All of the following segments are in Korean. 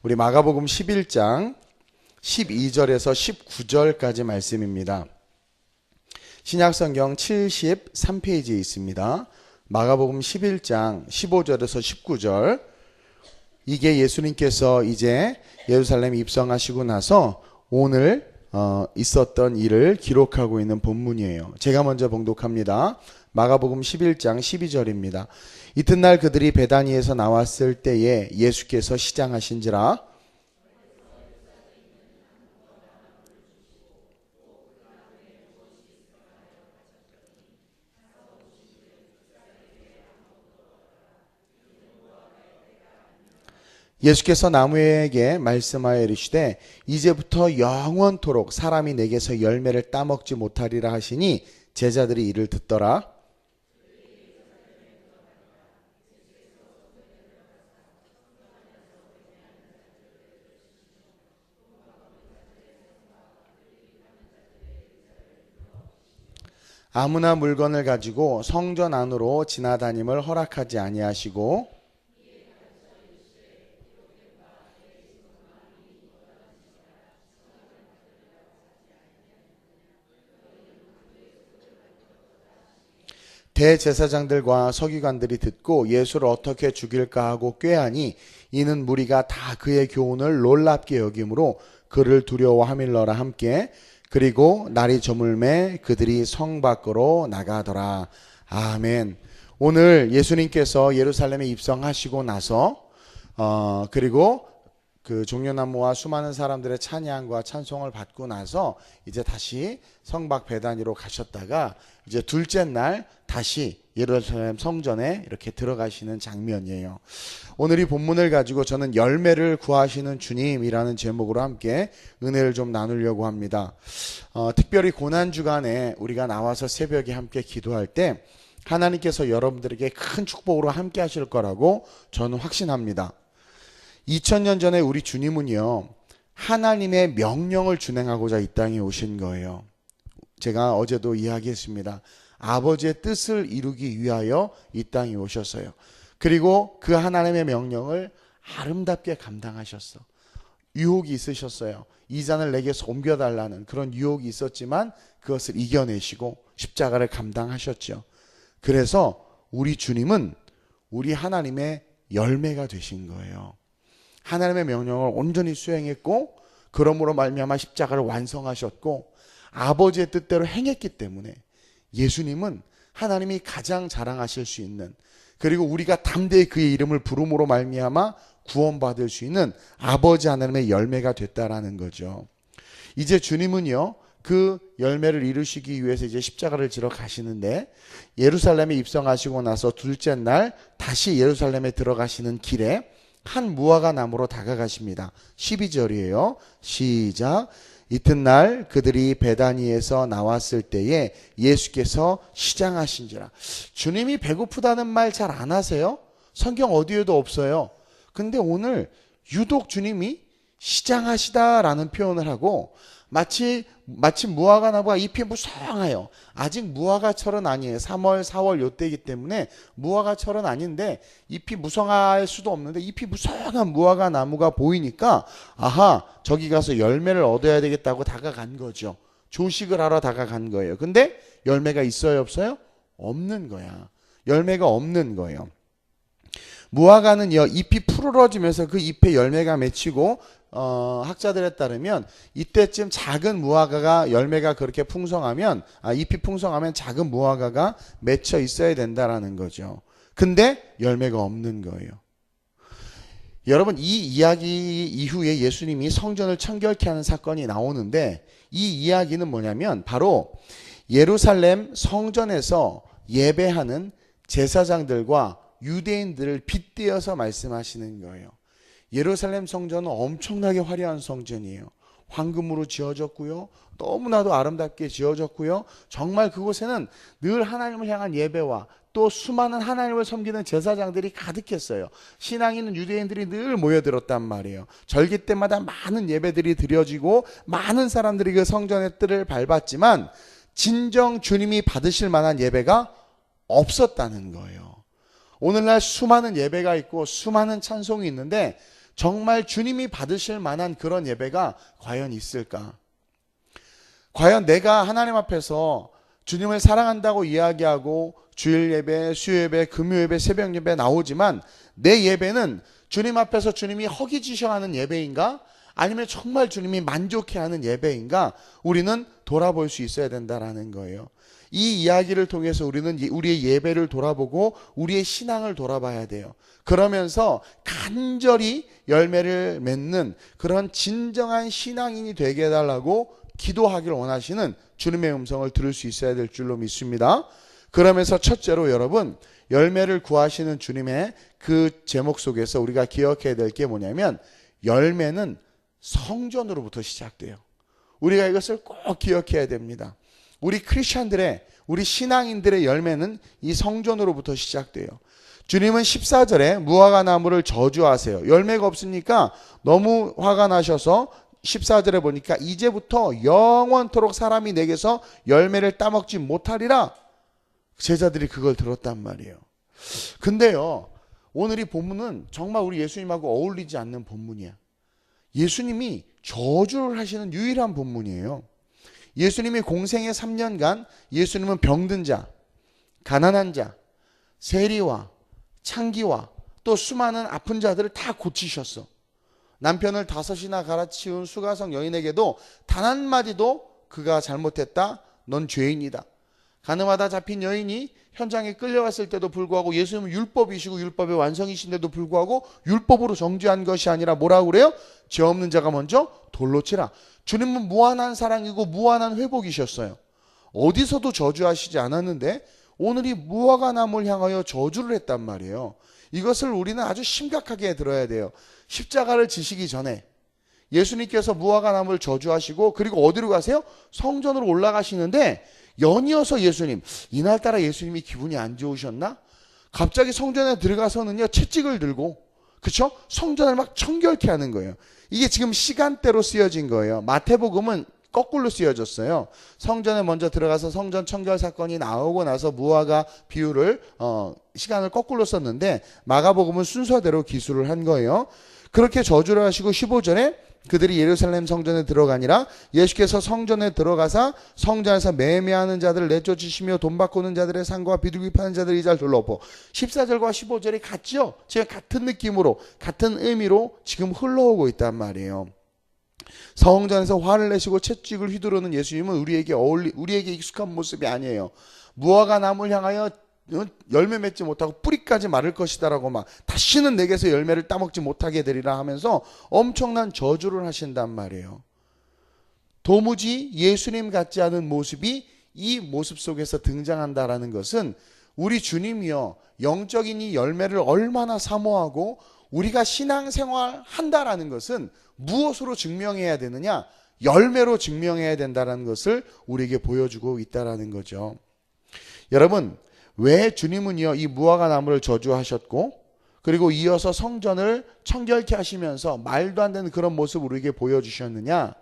우리 마가복음 11장 12절에서 19절까지 말씀입니다. 신약성경 73페이지에 있습니다. 마가복음 11장 15절에서 19절. 이게 예수님께서 이제 예루살렘에 입성하시고 나서 오늘 있었던 일을 기록하고 있는 본문이에요. 제가 먼저 봉독합니다. 마가복음 11장 12절입니다. 이튿날 그들이 베다니에서 나왔을 때에 예수께서 시장하신지라 예수께서 나무에게 말씀하여 이르시되 이제부터 영원토록 사람이 내게서 열매를 따먹지 못하리라 하시니 제자들이 이를 듣더라. 아무나 물건을 가지고 성전 안으로 지나다님을 허락하지 아니하시고 대제사장들과 서기관들이 듣고 예수를 어떻게 죽일까 하고 꾀하니 이는 무리가 다 그의 교훈을 놀랍게 여김으로 그를 두려워하밀러라 함께. 그리고 날이 저물매 그들이 성 밖으로 나가더라. 아멘. 오늘 예수님께서 예루살렘에 입성하시고 나서 그리고 그 종려나무와 수많은 사람들의 찬양과 찬송을 받고 나서 이제 다시 성밖 베다니로 가셨다가 이제 둘째 날 다시 예루살렘 성전에 이렇게 들어가시는 장면이에요. 오늘 이 본문을 가지고 저는 열매를 구하시는 주님이라는 제목으로 함께 은혜를 좀 나누려고 합니다. 특별히 고난주간에 우리가 나와서 새벽에 함께 기도할 때 하나님께서 여러분들에게 큰 축복으로 함께 하실 거라고 저는 확신합니다. 2000년 전에 우리 주님은요, 하나님의 명령을 준행하고자 이 땅에 오신 거예요. 제가 어제도 이야기했습니다. 아버지의 뜻을 이루기 위하여 이 땅에 오셨어요. 그리고 그 하나님의 명령을 아름답게 감당하셨어. 유혹이 있으셨어요. 이 잔을 내게서 옮겨달라는 그런 유혹이 있었지만 그것을 이겨내시고 십자가를 감당하셨죠. 그래서 우리 주님은 우리 하나님의 열매가 되신 거예요. 하나님의 명령을 온전히 수행했고 그러므로 말미암아 십자가를 완성하셨고 아버지의 뜻대로 행했기 때문에 예수님은 하나님이 가장 자랑하실 수 있는, 그리고 우리가 담대히 그의 이름을 부름으로 말미암아 구원받을 수 있는 아버지 하나님의 열매가 됐다라는 거죠. 이제 주님은요, 그 열매를 이루시기 위해서 이제 십자가를 지러 가시는데 예루살렘에 입성하시고 나서 둘째 날 다시 예루살렘에 들어가시는 길에 한 무화과 나무로 다가가십니다. 12절이에요. 시작. 이튿날 그들이 베다니에서 나왔을 때에 예수께서 시장하신지라. 주님이 배고프다는 말 잘 안 하세요? 성경 어디에도 없어요. 근데 오늘 유독 주님이 시장하시다라는 표현을 하고 마치 무화과 나무가 잎이 무성해요. 아직 무화과철은 아니에요. 3월, 4월 요때이기 때문에 무화과철은 아닌데 잎이 무성할 수도 없는데 잎이 무성한 무화과 나무가 보이니까 아하, 저기 가서 열매를 얻어야 되겠다고 다가간 거죠. 조식을 하러 다가간 거예요. 근데 열매가 있어요, 없어요? 없는 거야. 열매가 없는 거예요. 무화과는요, 잎이 푸르러지면서 그 잎에 열매가 맺히고 학자들에 따르면 이때쯤 작은 무화과가 열매가 그렇게 풍성하면 잎이 풍성하면 작은 무화과가 맺혀 있어야 된다라는 거죠. 근데 열매가 없는 거예요. 여러분, 이 이야기 이후에 예수님이 성전을 청결케 하는 사건이 나오는데 이 이야기는 뭐냐면 바로 예루살렘 성전에서 예배하는 제사장들과 유대인들을 빗대어서 말씀하시는 거예요. 예루살렘 성전은 엄청나게 화려한 성전이에요. 황금으로 지어졌고요. 너무나도 아름답게 지어졌고요. 정말 그곳에는 늘 하나님을 향한 예배와 또 수많은 하나님을 섬기는 제사장들이 가득했어요. 신앙 있는 유대인들이 늘 모여들었단 말이에요. 절기 때마다 많은 예배들이 드려지고 많은 사람들이 그 성전의 뜰을 밟았지만 진정 주님이 받으실 만한 예배가 없었다는 거예요. 오늘날 수많은 예배가 있고 수많은 찬송이 있는데 정말 주님이 받으실 만한 그런 예배가 과연 있을까? 과연 내가 하나님 앞에서 주님을 사랑한다고 이야기하고 주일 예배, 수요 예배, 금요 예배, 새벽 예배 나오지만 내 예배는 주님 앞에서 주님이 허기지셔 하는 예배인가? 아니면 정말 주님이 만족해 하는 예배인가? 우리는 돌아볼 수 있어야 된다라는 거예요. 이 이야기를 통해서 우리는 우리의 예배를 돌아보고 우리의 신앙을 돌아봐야 돼요. 그러면서 간절히 열매를 맺는 그런 진정한 신앙인이 되게 해달라고 기도하길 원하시는 주님의 음성을 들을 수 있어야 될 줄로 믿습니다. 그러면서 첫째로 여러분, 열매를 구하시는 주님의 그 제목 속에서 우리가 기억해야 될 게 뭐냐면 열매는 성전으로부터 시작돼요. 우리가 이것을 꼭 기억해야 됩니다. 우리 크리스천들의, 우리 신앙인들의 열매는 이 성전으로부터 시작돼요. 주님은 14절에 무화과 나무를 저주하세요. 열매가 없으니까 너무 화가 나셔서 14절에 보니까 이제부터 영원토록 사람이 내게서 열매를 따먹지 못하리라. 제자들이 그걸 들었단 말이에요. 근데요, 오늘 이 본문은 정말 우리 예수님하고 어울리지 않는 본문이야. 예수님이 저주를 하시는 유일한 본문이에요. 예수님이 공생의 3년간 예수님은 병든 자, 가난한 자, 세리와 창기와 또 수많은 아픈 자들을 다 고치셨어. 남편을 5이나 갈아치운 수가성 여인에게도 단 한마디도 그가 잘못했다, 넌 죄인이다. 가늠하다 잡힌 여인이 현장에 끌려갔을 때도 불구하고 예수님은 율법이시고 율법의 완성이신데도 불구하고 율법으로 정죄한 것이 아니라 뭐라고 그래요? 죄 없는 자가 먼저 돌로 치라. 주님은 무한한 사랑이고 무한한 회복이셨어요. 어디서도 저주하시지 않았는데 오늘 이 무화과 나무를 향하여 저주를 했단 말이에요. 이것을 우리는 아주 심각하게 들어야 돼요. 십자가를 지시기 전에 예수님께서 무화과 나무를 저주하시고 그리고 어디로 가세요? 성전으로 올라가시는데 연이어서 예수님, 이날따라 예수님이 기분이 안 좋으셨나? 갑자기 성전에 들어가서는요 채찍을 들고, 그쵸? 성전을 막 청결케 하는 거예요. 이게 지금 시간대로 쓰여진 거예요. 마태복음은 거꾸로 쓰여졌어요. 성전에 먼저 들어가서 성전 청결 사건이 나오고 나서 무화과 비유를 시간을 거꾸로 썼는데 마가복음은 순서대로 기술을 한 거예요. 그렇게 저주를 하시고 15절에 그들이 예루살렘 성전에 들어가니라. 예수께서 성전에 들어가사 성전에서 매매하는 자들을 내쫓으시며 돈 바꾸는 자들의 상과 비둘기 파는 자들의 이자를 둘러엎어. 14절과 15절이 같죠? 지금 같은 느낌으로 같은 의미로 지금 흘러오고 있단 말이에요. 성전에서 화를 내시고 채찍을 휘두르는 예수님은 우리에게 익숙한 모습이 아니에요. 무화과 나무를 향하여 열매 맺지 못하고 뿌리까지 마를 것이다라고 막 다시는 내게서 열매를 따먹지 못하게 되리라 하면서 엄청난 저주를 하신단 말이에요. 도무지 예수님 같지 않은 모습이 이 모습 속에서 등장한다라는 것은 우리 주님이요 영적인 이 열매를 얼마나 사모하고 우리가 신앙생활 한다라는 것은 무엇으로 증명해야 되느냐? 열매로 증명해야 된다는 것을 우리에게 보여주고 있다는 거죠. 여러분, 왜 주님은요 이 무화과 나무를 저주하셨고 그리고 이어서 성전을 청결케 하시면서 말도 안 되는 그런 모습을 우리에게 보여주셨느냐?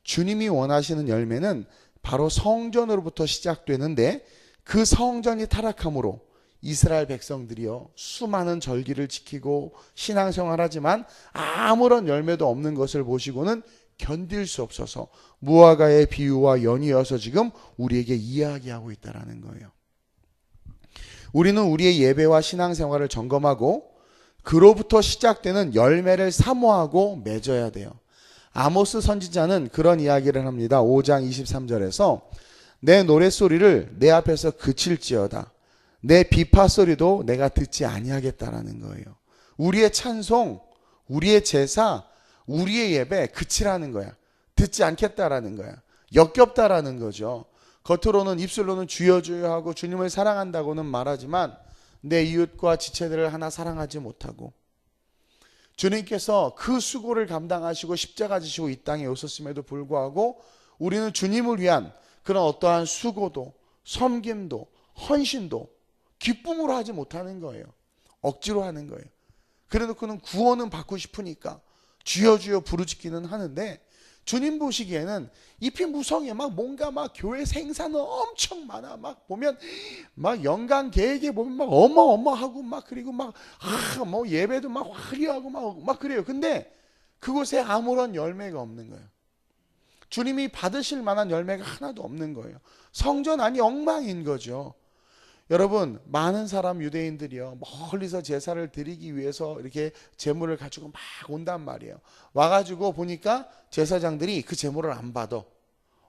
주님이 원하시는 열매는 바로 성전으로부터 시작되는데 그 성전이 타락함으로 이스라엘 백성들이요 수많은 절기를 지키고 신앙생활하지만 아무런 열매도 없는 것을 보시고는 견딜 수 없어서 무화과의 비유와 연이어서 지금 우리에게 이야기하고 있다는 거예요. 우리는 우리의 예배와 신앙생활을 점검하고 그로부터 시작되는 열매를 사모하고 맺어야 돼요. 아모스 선지자는 그런 이야기를 합니다. 5장 23절에서 내 노랫소리를 내 앞에서 그칠지어다. 내 비파 소리도 내가 듣지 아니하겠다라는 거예요. 우리의 찬송, 우리의 제사, 우리의 예배 그치라는 거야. 듣지 않겠다라는 거야. 역겹다라는 거죠. 겉으로는 입술로는 주여 주여 하고 주님을 사랑한다고는 말하지만 내 이웃과 지체들을 하나 사랑하지 못하고 주님께서 그 수고를 감당하시고 십자가 지시고 이 땅에 오셨음에도 불구하고 우리는 주님을 위한 그런 어떠한 수고도 섬김도 헌신도 기쁨으로 하지 못하는 거예요. 억지로 하는 거예요. 그래놓고는 구원은 받고 싶으니까 주여 주여 부르짖기는 하는데 주님 보시기에는 잎이 무성해. 막 뭔가 막 교회 생사는 엄청 많아. 막 보면 막 연간 계획에 보면 막 어마어마하고 막 그리고 막 뭐 예배도 막 화려하고 막 그래요. 근데 그곳에 아무런 열매가 없는 거예요. 주님이 받으실 만한 열매가 하나도 없는 거예요. 성전 안이 엉망인 거죠. 여러분, 많은 사람 유대인들이요, 멀리서 제사를 드리기 위해서 이렇게 제물을 가지고 막 온단 말이에요. 와가지고 보니까 제사장들이 그 제물을 안 받아.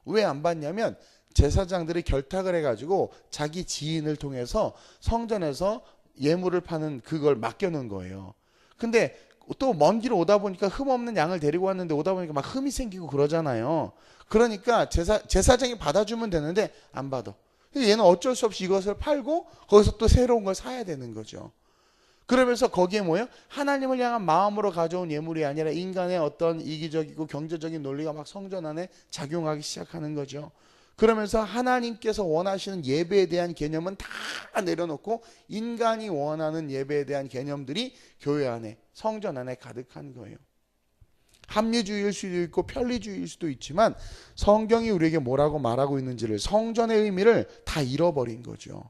왜 안 받냐면 제사장들이 결탁을 해가지고 자기 지인을 통해서 성전에서 예물을 파는 그걸 맡겨놓은 거예요. 근데 또 먼 길 오다 보니까 흠 없는 양을 데리고 왔는데 오다 보니까 막 흠이 생기고 그러잖아요. 그러니까 제사장이 받아주면 되는데 안 받아. 얘는 어쩔 수 없이 이것을 팔고 거기서 또 새로운 걸 사야 되는 거죠. 그러면서 거기에 뭐예요? 하나님을 향한 마음으로 가져온 예물이 아니라 인간의 어떤 이기적이고 경제적인 논리가 막 성전 안에 작용하기 시작하는 거죠. 그러면서 하나님께서 원하시는 예배에 대한 개념은 다 내려놓고 인간이 원하는 예배에 대한 개념들이 교회 안에, 성전 안에 가득한 거예요. 합리주의일 수도 있고 편리주의일 수도 있지만 성경이 우리에게 뭐라고 말하고 있는지를, 성전의 의미를 다 잃어버린 거죠.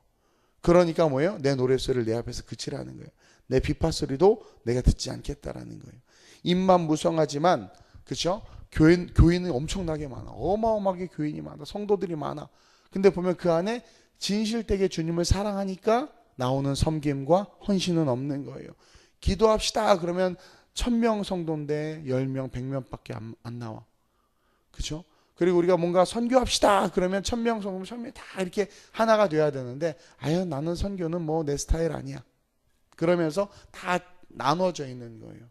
그러니까 뭐예요? 내 노랫소리를 내 앞에서 그치라는 거예요. 내 비파소리도 내가 듣지 않겠다라는 거예요. 입만 무성하지만, 그렇죠? 교인은 엄청나게 많아. 어마어마하게 교인이 많아. 성도들이 많아. 근데 보면 그 안에 진실되게 주님을 사랑하니까 나오는 섬김과 헌신은 없는 거예요. 기도합시다 그러면 1000명 성도인데 10명, 100명밖에 안 나와. 그렇죠? 그리고 우리가 뭔가 선교합시다 그러면 1000명 성도면 1000명이 다 이렇게 하나가 돼야 되는데, 아유 나는 선교는 뭐 내 스타일 아니야. 그러면서 다 나눠져 있는 거예요.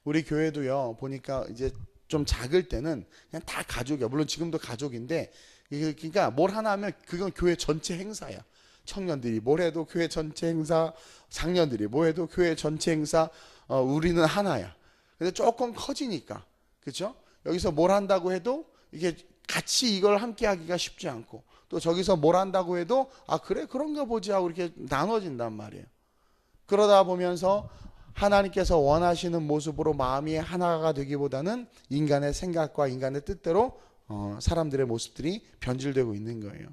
우리 교회도요, 보니까 이제 좀 작을 때는 그냥 다 가족이야. 물론 지금도 가족인데, 그러니까 뭘 하나 하면 그건 교회 전체 행사야. 청년들이 뭘 해도 교회 전체 행사, 장년들이 뭐 해도 교회 전체 행사, 우리는 하나야. 근데 조금 커지니까, 그렇죠? 여기서 뭘 한다고 해도 이게 같이 이걸 함께 하기가 쉽지 않고, 또 저기서 뭘 한다고 해도 아 그래 그런가 보지 하고 이렇게 나눠진단 말이에요. 그러다 보면서 하나님께서 원하시는 모습으로 마음이 하나가 되기보다는 인간의 생각과 인간의 뜻대로 사람들의 모습들이 변질되고 있는 거예요.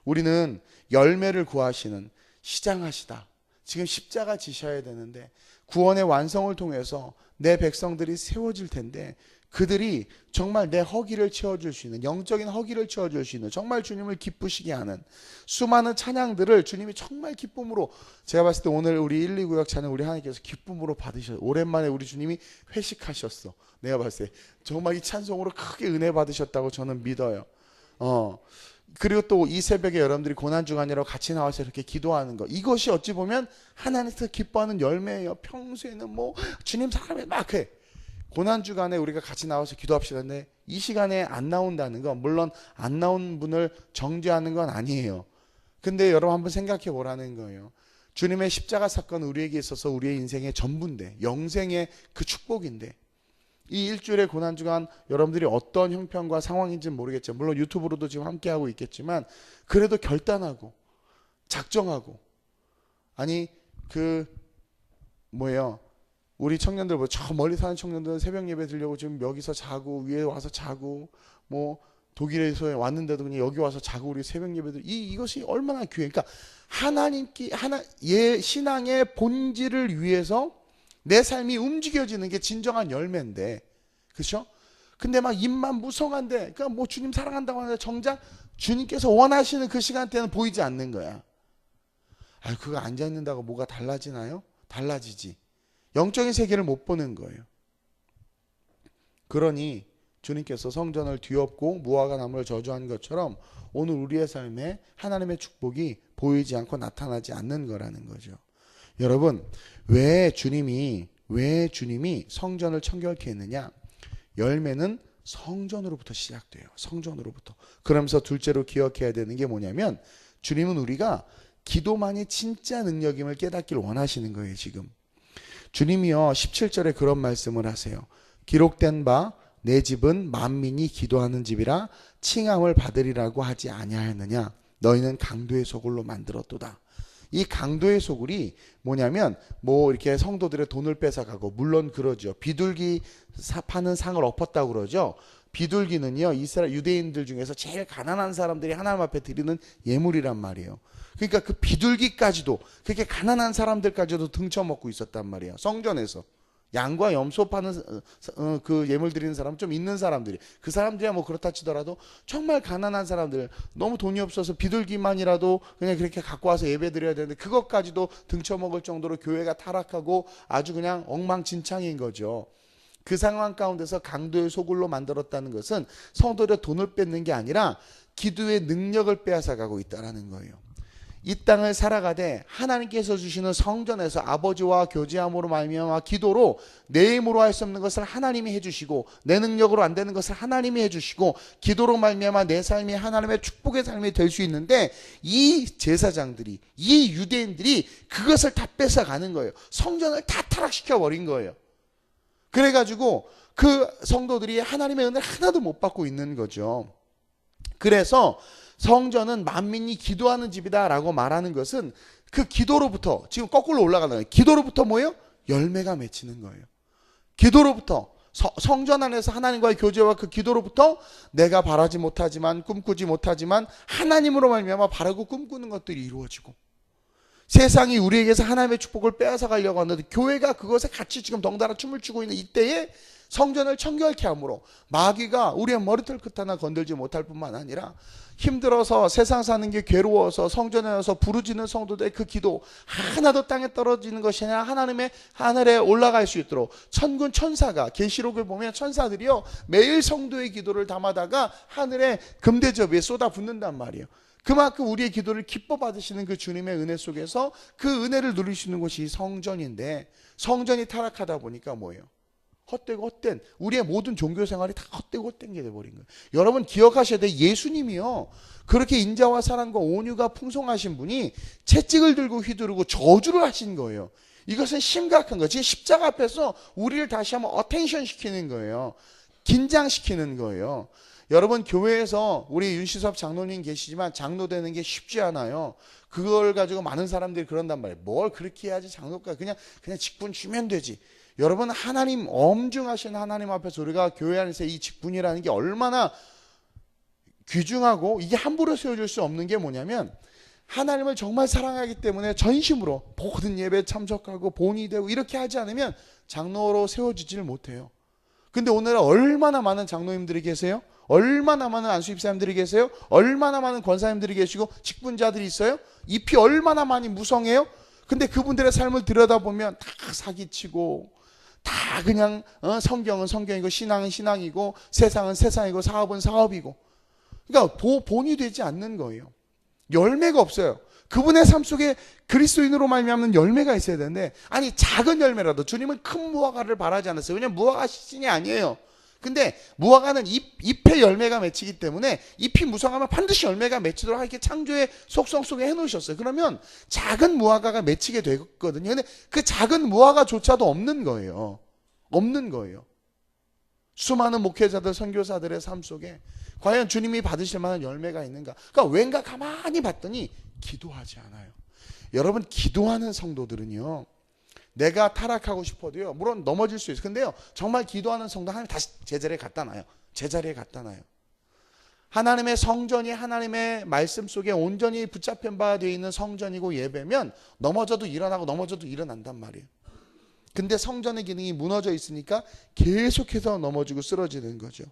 우리는 열매를 구하시는 시장하시다. 지금 십자가 지셔야 되는데 구원의 완성을 통해서 내 백성들이 세워질 텐데, 그들이 정말 내 허기를 채워줄 수 있는, 영적인 허기를 채워줄 수 있는, 정말 주님을 기쁘시게 하는 수많은 찬양들을 주님이 정말 기쁨으로, 제가 봤을 때 오늘 우리 129역 찬양 우리 하나님께서 기쁨으로 받으셨어요. 오랜만에 우리 주님이 회식하셨어. 내가 봤을 때 정말 이 찬송으로 크게 은혜 받으셨다고 저는 믿어요. 그리고 또 이 새벽에 여러분들이 고난주간이라고 같이 나와서 이렇게 기도하는 거, 이것이 어찌 보면 하나님께서 기뻐하는 열매예요. 평소에는 뭐 주님 사랑해 막 해. 고난주간에 우리가 같이 나와서 기도합시다. 근데 이 시간에 안 나온다는 건, 물론 안 나온 분을 정죄하는 건 아니에요. 근데 여러분 한번 생각해 보라는 거예요. 주님의 십자가 사건은 우리에게 있어서 우리의 인생의 전부인데, 영생의 그 축복인데, 이 일주일의 고난주간 여러분들이 어떤 형편과 상황인지는 모르겠지만, 물론 유튜브로도 지금 함께하고 있겠지만, 그래도 결단하고 작정하고, 아니 우리 청년들, 저 멀리 사는 청년들은 새벽 예배 드리려고 지금 여기서 자고 위에 와서 자고, 뭐 독일에서 왔는데도 그냥 여기 와서 자고 우리 새벽 예배 이것이 얼마나 귀해. 그러니까 신앙의 본질을 위해서 내 삶이 움직여지는 게 진정한 열매인데, 그렇죠? 근데 막 입만 무성한데, 그러니까 뭐 주님 사랑한다고 하는데 정작 주님께서 원하시는 그 시간대는 보이지 않는 거야. 아, 그거 앉아 있는다고 뭐가 달라지나요? 달라지지. 영적인 세계를 못 보는 거예요. 그러니 주님께서 성전을 뒤엎고 무화과 나무를 저주한 것처럼 오늘 우리의 삶에 하나님의 축복이 보이지 않고 나타나지 않는 거라는 거죠. 여러분, 왜 주님이 성전을 청결케 했느냐? 열매는 성전으로부터 시작돼요. 성전으로부터. 그러면서 둘째로 기억해야 되는 게 뭐냐면, 주님은 우리가 기도만이 진짜 능력임을 깨닫기를 원하시는 거예요. 지금 주님이요 17절에 그런 말씀을 하세요. 기록된 바 내 집은 만민이 기도하는 집이라 칭함을 받으리라고 하지 아니하였느냐? 너희는 강도의 소굴로 만들었도다. 이 강도의 소굴이 뭐냐면 뭐 이렇게 성도들의 돈을 뺏어가고, 물론 그러죠. 비둘기 파는 상을 엎었다고 그러죠. 비둘기는요, 이스라엘 유대인들 중에서 제일 가난한 사람들이 하나님 앞에 드리는 예물이란 말이에요. 그러니까 그 비둘기까지도, 그렇게 가난한 사람들까지도 등쳐먹고 있었단 말이에요. 성전에서 양과 염소 파는 그 예물 드리는 사람, 좀 있는 사람들이, 그 사람들이야 뭐 그렇다 치더라도 정말 가난한 사람들, 너무 돈이 없어서 비둘기만이라도 그냥 그렇게 갖고 와서 예배 드려야 되는데 그것까지도 등쳐먹을 정도로 교회가 타락하고 아주 그냥 엉망진창인 거죠. 그 상황 가운데서 강도의 소굴로 만들었다는 것은 성도들의 돈을 뺏는 게 아니라 기도의 능력을 빼앗아가고 있다는 거예요. 이 땅을 살아가되 하나님께서 주시는 성전에서 아버지와 교제함으로 말미암아 기도로 내 힘으로 할 수 없는 것을 하나님이 해주시고, 내 능력으로 안 되는 것을 하나님이 해주시고, 기도로 말미암아 내 삶이 하나님의 축복의 삶이 될 수 있는데, 이 제사장들이, 이 유대인들이 그것을 다 뺏어가는 거예요. 성전을 다 타락시켜 버린 거예요. 그래가지고 그 성도들이 하나님의 은혜를 하나도 못 받고 있는 거죠. 그래서 성전은 만민이 기도하는 집이다 라고 말하는 것은 그 기도로부터, 지금 거꾸로 올라가는 거예요. 기도로부터 뭐예요? 열매가 맺히는 거예요. 기도로부터, 성전 안에서 하나님과의 교제와 그 기도로부터 내가 바라지 못하지만, 꿈꾸지 못하지만 하나님으로 말미암아 바라고 꿈꾸는 것들이 이루어지고, 세상이 우리에게서 하나님의 축복을 빼앗아 가려고 하는데 교회가 그것에 같이 지금 덩달아 춤을 추고 있는 이때에 성전을 청결케 함으로 마귀가 우리의 머리털 끝 하나 건들지 못할 뿐만 아니라, 힘들어서 세상 사는 게 괴로워서 성전에 와서 부르짖는 성도들의 그 기도 하나도 땅에 떨어지는 것이 아니라 하나님의 하늘에 올라갈 수 있도록 천군 천사가, 계시록을 보면 천사들이요 매일 성도의 기도를 담아다가 하늘의 금대접에 쏟아붓는단 말이에요. 그만큼 우리의 기도를 기뻐 받으시는 그 주님의 은혜 속에서 그 은혜를 누리시는 곳이 성전인데, 성전이 타락하다 보니까 뭐예요? 헛되고 헛된, 우리의 모든 종교 생활이 다 헛되고 헛된 게 돼버린 거예요. 여러분 기억하셔야 돼. 예수님이요 그렇게 인자와 사랑과 온유가 풍성하신 분이 채찍을 들고 휘두르고 저주를 하신 거예요. 이것은 심각한 거예요. 지금 십자가 앞에서 우리를 다시 한번 어텐션 시키는 거예요. 긴장시키는 거예요. 여러분 교회에서 우리 윤시섭 장로님 계시지만 장로 되는 게 쉽지 않아요. 그걸 가지고 많은 사람들이 그런단 말이에요. 뭘 그렇게 해야지 장로가, 그냥 직분 주면 되지. 여러분 하나님, 엄중하신 하나님 앞에서 우리가 교회 안에서 이 직분이라는 게 얼마나 귀중하고, 이게 함부로 세워질 수 없는 게 뭐냐면, 하나님을 정말 사랑하기 때문에 전심으로 모든 예배에 참석하고 본이 되고 이렇게 하지 않으면 장로로 세워지지를 못해요. 근데 오늘은 얼마나 많은 장로님들이 계세요? 얼마나 많은 안수집사님들이 계세요? 얼마나 많은 권사님들이 계시고 직분자들이 있어요? 잎이 얼마나 많이 무성해요? 근데 그분들의 삶을 들여다보면 다 사기치고, 다 그냥 성경은 성경이고 신앙은 신앙이고 세상은 세상이고 사업은 사업이고, 그러니까 본이 되지 않는 거예요. 열매가 없어요. 그분의 삶 속에 그리스도인으로 말미암는 열매가 있어야 되는데, 아니 작은 열매라도, 주님은 큰 무화과를 바라지 않았어요. 왜냐하면 무화과 시즌이 아니에요. 근데 무화과는 잎에 열매가 맺히기 때문에 잎이 무성하면 반드시 열매가 맺히도록 이렇게 창조의 속성 속에 해놓으셨어요. 그러면 작은 무화과가 맺히게 되거든요. 근데 그 작은 무화과조차도 없는 거예요. 없는 거예요. 수많은 목회자들, 선교사들의 삶 속에 과연 주님이 받으실 만한 열매가 있는가? 그러니까 왠가 가만히 봤더니 기도하지 않아요. 여러분 기도하는 성도들은요, 내가 타락하고 싶어도요, 물론 넘어질 수 있어요. 근데요, 정말 기도하는 성도 하나님 다시 제자리에 갖다 놔요. 제자리에 갖다 놔요. 하나님의 성전이 하나님의 말씀 속에 온전히 붙잡힌 바 되어 있는 성전이고 예배면 넘어져도 일어나고 넘어져도 일어난단 말이에요. 근데 성전의 기능이 무너져 있으니까 계속해서 넘어지고 쓰러지는 거죠.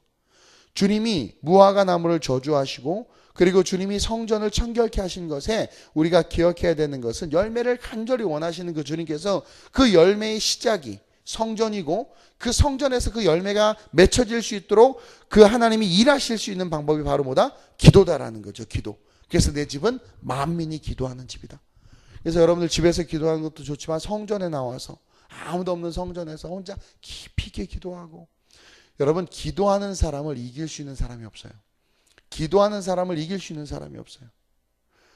주님이 무화과 나무를 저주하시고, 그리고 주님이 성전을 청결케 하신 것에 우리가 기억해야 되는 것은, 열매를 간절히 원하시는 그 주님께서 그 열매의 시작이 성전이고, 그 성전에서 그 열매가 맺혀질 수 있도록 그 하나님이 일하실 수 있는 방법이 바로 뭐다? 기도다라는 거죠. 기도. 그래서 내 집은 만민이 기도하는 집이다. 그래서 여러분들 집에서 기도하는 것도 좋지만 성전에 나와서, 아무도 없는 성전에서 혼자 깊이 있게 기도하고, 여러분 기도하는 사람을 이길 수 있는 사람이 없어요. 기도하는 사람을 이길 수 있는 사람이 없어요.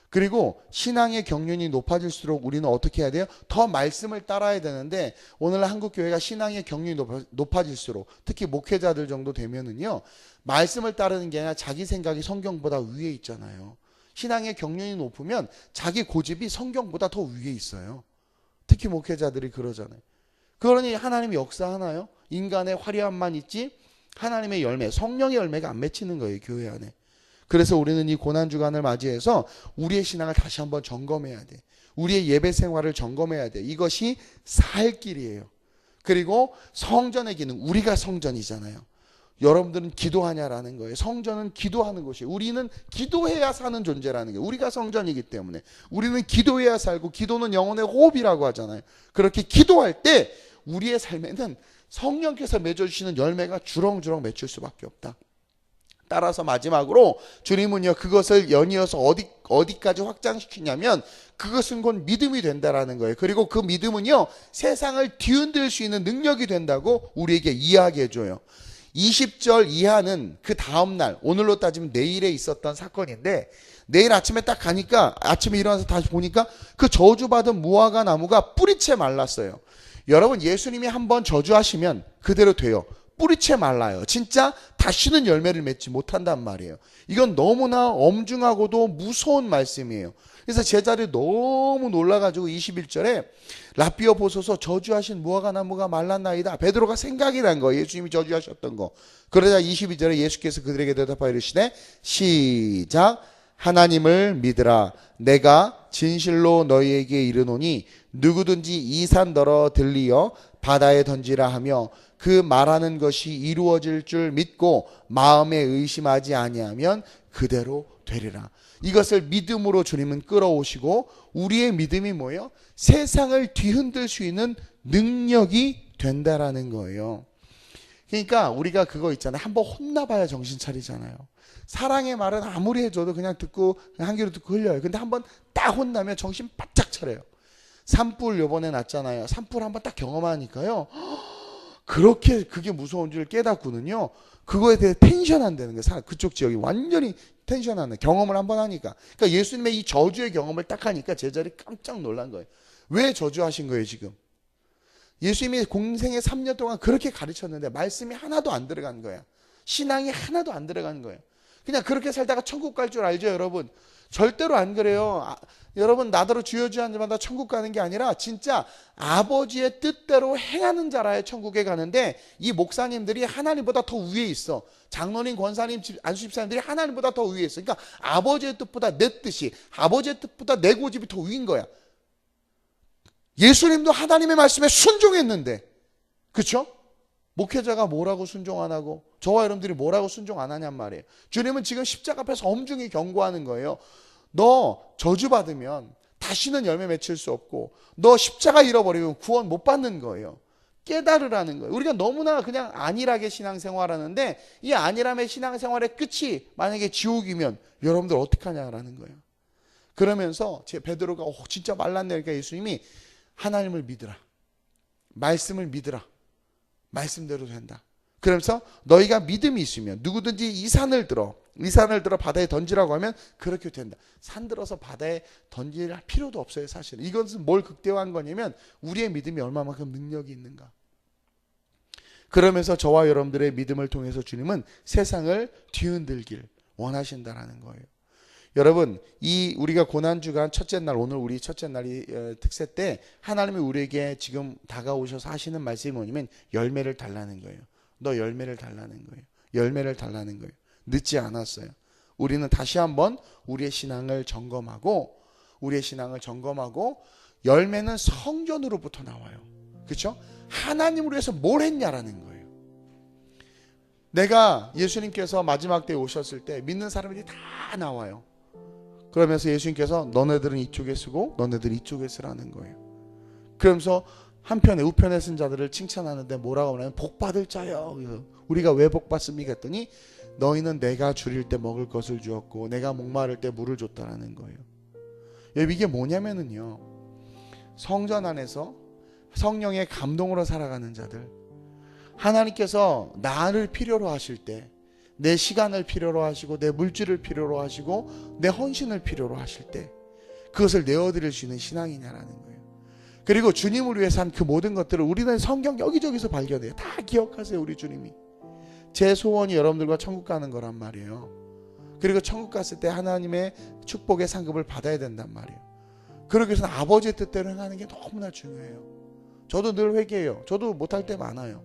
그리고 신앙의 경륜이 높아질수록 우리는 어떻게 해야 돼요? 더 말씀을 따라야 되는데, 오늘 한국 교회가 신앙의 경륜이 높아질수록, 특히 목회자들 정도 되면은요, 말씀을 따르는 게 아니라 자기 생각이 성경보다 위에 있잖아요. 신앙의 경륜이 높으면 자기 고집이 성경보다 더 위에 있어요. 특히 목회자들이 그러잖아요. 그러니 하나님이 역사하나요? 인간의 화려함만 있지 하나님의 열매, 성령의 열매가 안 맺히는 거예요, 교회 안에. 그래서 우리는 이 고난주간을 맞이해서 우리의 신앙을 다시 한번 점검해야 돼. 우리의 예배 생활을 점검해야 돼. 이것이 살 길이에요. 그리고 성전의 기능, 우리가 성전이잖아요. 여러분들은 기도하냐라는 거예요. 성전은 기도하는 곳이에요. 우리는 기도해야 사는 존재라는 거예요. 우리가 성전이기 때문에. 우리는 기도해야 살고 기도는 영혼의 호흡이라고 하잖아요. 그렇게 기도할 때 우리의 삶에는 성령께서 맺어주시는 열매가 주렁주렁 맺힐 수밖에 없다. 따라서 마지막으로 주님은요 그것을 연이어서 어디까지 확장시키냐면 그것은 곧 믿음이 된다라는 거예요. 그리고 그 믿음은요 세상을 뒤흔들 수 있는 능력이 된다고 우리에게 이야기해 줘요. 20절 이하는 그 다음날, 오늘로 따지면 내일에 있었던 사건인데 내일 아침에 딱 가니까 아침에 일어나서 다시 보니까 그 저주받은 무화과 나무가 뿌리채 말랐어요. 여러분 예수님이 한번 저주하시면 그대로 돼요. 뿌리채 말라요. 진짜 다시는 열매를 맺지 못한단 말이에요. 이건 너무나 엄중하고도 무서운 말씀이에요. 그래서 제자들이 너무 놀라가지고 21절에 라삐어 보소서 저주하신 무화과 나무가 말랐나이다. 베드로가 생각이 난 거예요. 예수님이 저주하셨던 거. 그러자 22절에 예수께서 그들에게 대답하여 이르시되 시작 하나님을 믿으라. 내가 진실로 너희에게 이르노니 누구든지 이 산더러 들리어 바다에 던지라 하며 그 말하는 것이 이루어질 줄 믿고 마음에 의심하지 아니하면 그대로 되리라. 이것을 믿음으로 주님은 끌어오시고 우리의 믿음이 뭐예요? 세상을 뒤흔들 수 있는 능력이 된다라는 거예요. 그러니까 우리가 그거 있잖아요. 한번 혼나봐야 정신 차리잖아요. 사랑의 말은 아무리 해줘도 그냥 듣고 그냥 한 귀로 듣고 흘려요. 근데 한번 딱 혼나면 정신 바짝 차려요. 산불 요번에 났잖아요. 산불 한번 딱 경험하니까요. 그렇게 그게 무서운 줄 깨닫고는요. 그거에 대해 텐션 안 되는 거예요. 그쪽 지역이 완전히 텐션 안 돼. 경험을 한번 하니까. 그러니까 예수님의 이 저주의 경험을 딱 하니까 제자들이 깜짝 놀란 거예요. 왜 저주하신 거예요 지금? 예수님이 공생의 3년 동안 그렇게 가르쳤는데 말씀이 하나도 안 들어간 거야. 신앙이 하나도 안 들어간 거예요. 그냥 그렇게 살다가 천국 갈 줄 알죠 여러분? 절대로 안 그래요. 여러분 나더러 주여 주여 하는 자마다 천국 가는 게 아니라 진짜 아버지의 뜻대로 행하는 자라야 천국에 가는데 이 목사님들이 하나님보다 더 위에 있어. 장로님, 권사님, 안수집사님들이 하나님보다 더 위에 있어. 그러니까 아버지의 뜻보다 내 뜻이, 아버지의 뜻보다 내 고집이 더 위인 거야. 예수님도 하나님의 말씀에 순종했는데, 그렇죠? 목회자가 뭐라고 순종 안 하고 저와 여러분들이 뭐라고 순종 안 하냔 말이에요. 주님은 지금 십자가 앞에서 엄중히 경고하는 거예요. 너 저주받으면 다시는 열매 맺힐 수 없고 너 십자가 잃어버리면 구원 못 받는 거예요. 깨달으라는 거예요. 우리가 너무나 그냥 안일하게 신앙생활하는데 이 안일함의 신앙생활의 끝이 만약에 지옥이면 여러분들 어떡하냐라는 거예요. 그러면서 제 베드로가 진짜 말랐네. 그러니까 예수님이 하나님을 믿으라. 말씀을 믿으라. 말씀대로 된다. 그러면서 너희가 믿음이 있으면 누구든지 이 산을 들어 바다에 던지라고 하면 그렇게 된다. 산 들어서 바다에 던질 필요도 없어요 사실은. 이것은 뭘 극대화한 거냐면 우리의 믿음이 얼마만큼 능력이 있는가. 그러면서 저와 여러분들의 믿음을 통해서 주님은 세상을 뒤흔들길 원하신다라는 거예요. 여러분 이 우리가 고난주간 첫째 날, 오늘 우리 첫째 날이 특세 때 하나님이 우리에게 지금 다가오셔서 하시는 말씀이 뭐냐면 열매를 달라는 거예요. 너 열매를 달라는 거예요. 열매를 달라는 거예요. 늦지 않았어요. 우리는 다시 한번 우리의 신앙을 점검하고 열매는 성전으로부터 나와요. 그렇죠? 하나님으로 해서 뭘 했냐라는 거예요. 내가 예수님께서 마지막 때에 오셨을 때 믿는 사람들이 다 나와요. 그러면서 예수님께서 너네들은 이쪽에 쓰고 너네들은 이쪽에 쓰라는 거예요. 그러면서 한편에 우편에 쓴 자들을 칭찬하는데 뭐라고 하냐면 복받을 자여. 우리가 왜 복받습니까 했더니 너희는 내가 줄일 때 먹을 것을 주었고 내가 목마를 때 물을 줬다라는 거예요. 이게 뭐냐면은요, 성전 안에서 성령의 감동으로 살아가는 자들, 하나님께서 나를 필요로 하실 때 내 시간을 필요로 하시고 내 물질을 필요로 하시고 내 헌신을 필요로 하실 때 그것을 내어드릴 수 있는 신앙이냐라는 거예요. 그리고 주님을 위해서 한 그 모든 것들을 우리는 성경 여기저기서 발견해요. 다 기억하세요. 우리 주님이 제 소원이 여러분들과 천국 가는 거란 말이에요. 그리고 천국 갔을 때 하나님의 축복의 상급을 받아야 된단 말이에요. 그러기 위해서는 아버지의 뜻대로 행하는 게 너무나 중요해요. 저도 늘 회개해요. 저도 못할 때 많아요.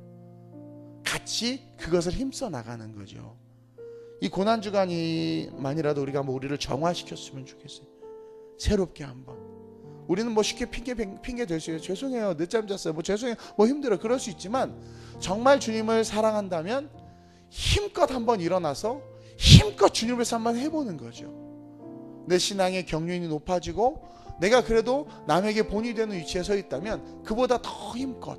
같이 그것을 힘써 나가는 거죠. 이 고난주간이만이라도 우리가 우리를 정화시켰으면 좋겠어요. 새롭게 한번. 우리는 쉽게 핑계 댈 수 있어요. 죄송해요. 늦잠 잤어요. 죄송해요. 힘들어. 그럴 수 있지만 정말 주님을 사랑한다면 힘껏 한번 일어나서 힘껏 주님을 위해서 한번 해보는 거죠. 내 신앙의 경륜이 높아지고 내가 그래도 남에게 본이 되는 위치에 서 있다면 그보다 더 힘껏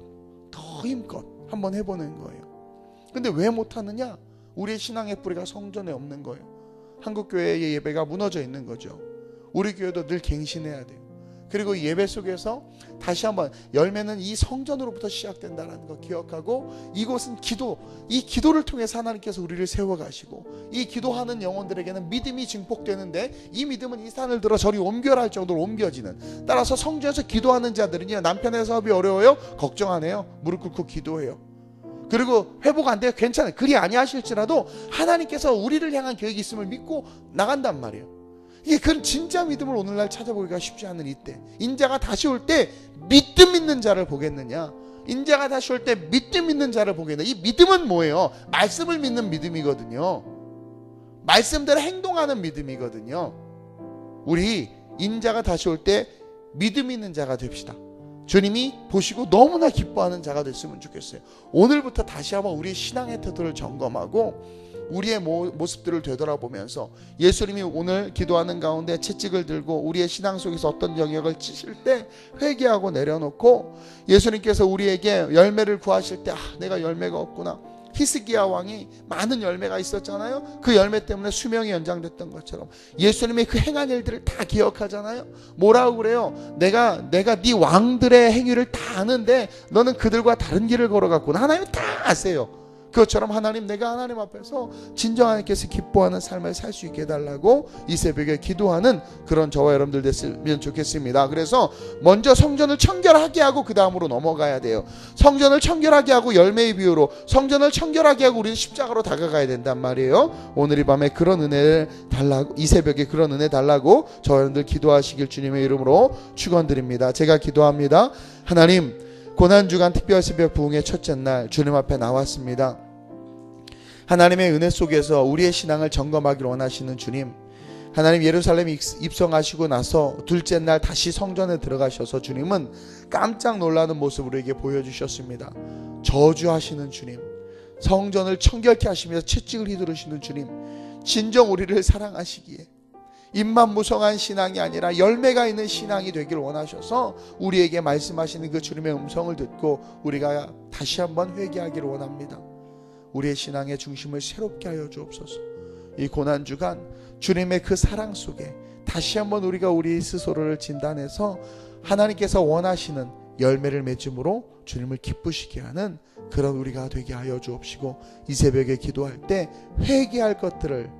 한번 해보는 거예요. 근데 왜 못하느냐? 우리의 신앙의 뿌리가 성전에 없는 거예요. 한국교회의 예배가 무너져 있는 거죠. 우리 교회도 늘 갱신해야 돼요. 그리고 예배 속에서 다시 한번 열매는 이 성전으로부터 시작된다는 거 기억하고, 이곳은 이 기도를 통해서 하나님께서 우리를 세워가시고, 이 기도하는 영혼들에게는 믿음이 증폭되는데, 이 믿음은 이 산을 들어 저리 옮겨라 할 정도로 옮겨지는. 따라서 성전에서 기도하는 자들은요, 남편의 사업이 어려워요? 걱정 안 해요. 무릎 꿇고 기도해요. 그리고 회복 안 돼요? 괜찮아요. 그리 아니하실지라도 하나님께서 우리를 향한 계획이 있음을 믿고 나간단 말이에요. 이게 그런 진짜 믿음을 오늘날 찾아보기가 쉽지 않은 이때, 인자가 다시 올 때 믿음 있는 자를 보겠느냐? 인자가 다시 올 때 믿음 있는 자를 보겠느냐? 이 믿음은 뭐예요? 말씀을 믿는 믿음이거든요. 말씀대로 행동하는 믿음이거든요. 우리 인자가 다시 올 때 믿음 있는 자가 됩시다. 주님이 보시고 너무나 기뻐하는 자가 됐으면 좋겠어요. 오늘부터 다시 한번 우리의 신앙의 태도를 점검하고 우리의 모습들을 되돌아보면서, 예수님이 오늘 기도하는 가운데 채찍을 들고 우리의 신앙 속에서 어떤 영역을 치실 때 회개하고 내려놓고, 예수님께서 우리에게 열매를 구하실 때 내가 열매가 없구나. 히스기야 왕이 많은 열매가 있었잖아요. 그 열매 때문에 수명이 연장됐던 것처럼 예수님의 그 행한 일들을 다 기억하잖아요. 뭐라고 그래요? 내가 네 왕들의 행위를 다 아는데 너는 그들과 다른 길을 걸어갔구나. 하나님 다 아세요. 그것처럼 하나님, 내가 하나님 앞에서 진정 하나님께서 기뻐하는 삶을 살 수 있게 해달라고 이 새벽에 기도하는 그런 저와 여러분들 됐으면 좋겠습니다. 그래서 먼저 성전을 청결하게 하고 그 다음으로 넘어가야 돼요. 성전을 청결하게 하고 열매의 비유로, 성전을 청결하게 하고 우리는 십자가로 다가가야 된단 말이에요. 오늘 이 밤에 그런 은혜를 달라고, 이 새벽에 그런 은혜 달라고 저와 여러분들 기도하시길 주님의 이름으로 축원드립니다. 제가 기도합니다. 하나님, 고난주간 특별새벽 부흥의 첫째 날 주님 앞에 나왔습니다. 하나님의 은혜 속에서 우리의 신앙을 점검하기를 원하시는 주님, 하나님, 예루살렘에 입성하시고 나서 둘째 날 다시 성전에 들어가셔서 주님은 깜짝 놀라는 모습으로 우리에게 보여주셨습니다. 저주하시는 주님, 성전을 청결케 하시면서 채찍을 휘두르시는 주님, 진정 우리를 사랑하시기에 입만 무성한 신앙이 아니라 열매가 있는 신앙이 되길 원하셔서 우리에게 말씀하시는 그 주님의 음성을 듣고 우리가 다시 한번 회개하기를 원합니다. 우리의 신앙의 중심을 새롭게 하여 주옵소서. 이 고난주간 주님의 그 사랑 속에 다시 한번 우리가 우리 스스로를 진단해서 하나님께서 원하시는 열매를 맺음으로 주님을 기쁘시게 하는 그런 우리가 되게 하여 주옵시고, 이 새벽에 기도할 때 회개할 것들을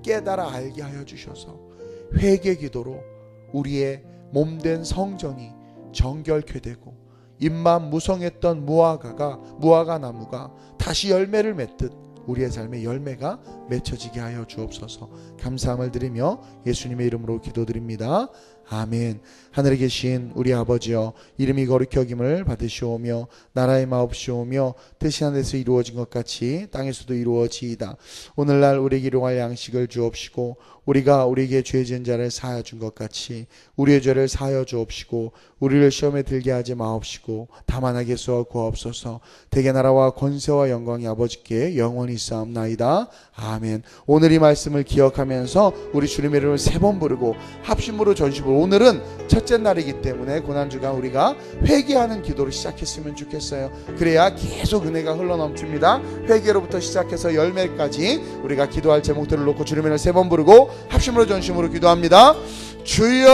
깨달아 알게 하여 주셔서 회개 기도로 우리의 몸된 성전이 정결케 되고, 입만 무성했던 무화과 나무가 다시 열매를 맺듯 우리의 삶에 열매가 맺혀지게 하여 주옵소서. 감사함을 드리며 예수님의 이름으로 기도드립니다. 아멘. 하늘에 계신 우리 아버지여, 이름이 거룩히 여김을 받으시오며 나라의 마옵시오며 뜻이 하늘에서 이루어진 것 같이 땅에서도 이루어지이다. 오늘날 우리에게 일용할 양식을 주옵시고, 우리가 우리에게 죄 지은 자를 사하여 준 것 같이 우리의 죄를 사하여 주옵시고, 우리를 시험에 들게 하지 마옵시고 다만 악에서 구하옵소서. 대개 나라와 권세와 영광이 아버지께 영원히 있사옵나이다. 아멘. 오늘 이 말씀을 기억하면서 우리 주님의 이름을 3번 부르고 합심으로 전심으로, 오늘은 첫째 날이기 때문에 고난주간 우리가 회개하는 기도를 시작했으면 좋겠어요. 그래야 계속 은혜가 흘러넘칩니다. 회개로부터 시작해서 열매까지 우리가 기도할 제목들을 놓고 주님의 이름을 3번 부르고 합심으로 전심으로 기도합니다. 주여!